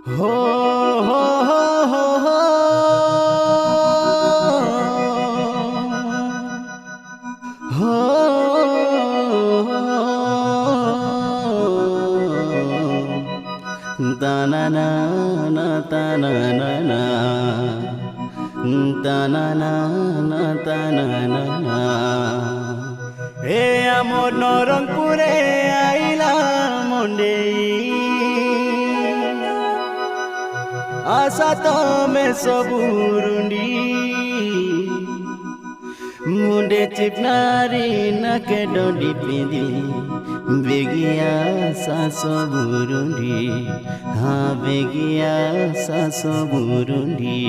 हो हो हो हो हो ताना ना ना ताना ना ना ताना ना ना ताना ना ना हे आमोर नरंगपुरे आइला मुंडेई आशा तमे सबुरुंडी मुंडे चिपनारी नके डोडी पिंदी बेगिया सासो बुरुंडी हाँ बेगिया सासो बुरुंडी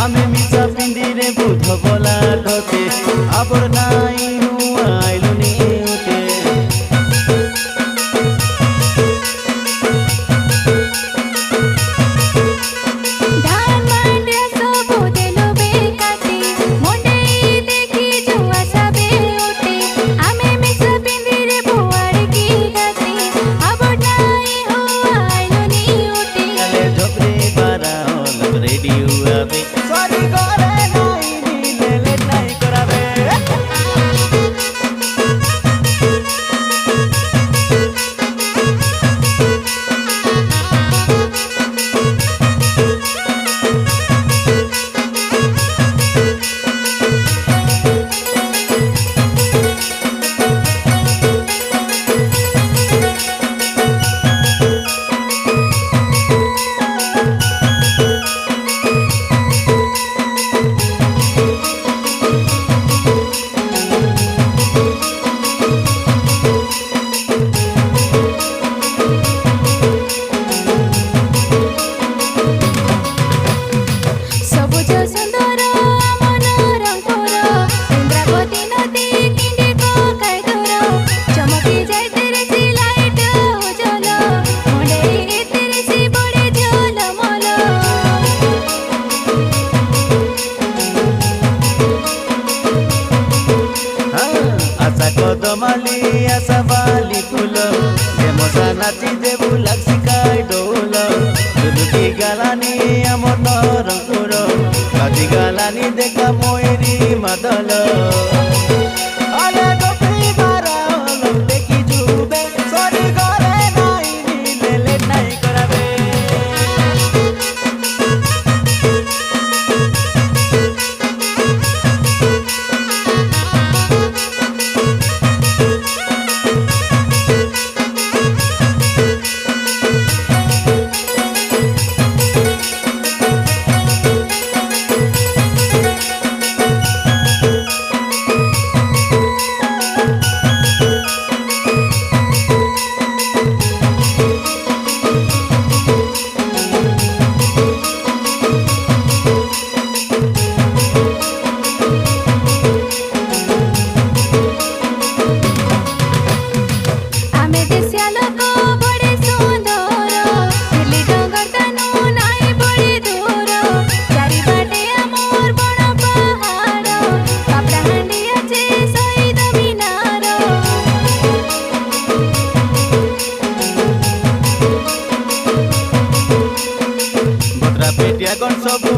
आमे मिसा पिंदिरे बुध बोला ढोते आबर नाई हुआ आइलुनी उठे धान मांड्या सबो देलो बेकाते मोंडे देखी जुआ सबे उठे आमे मिसा पिंदिरे बुआड़ की गाते आबर नाई हुआ आइलुनी उठे ले झोपरे बारा होल रेडियो आवे सॉरी करे नाई नी ले नाई करावे कदमाली आशा बाली फूल मजा नाची देबू लागसी काय डोल दुलुकी गालानी आमर नरंगपुर बाजी गालानी देखा मोयरी मादल आले गोपी बारा होलम देखी जुबे सॉरी करे नाई नी ले नाई करावे पेटिया गण सबू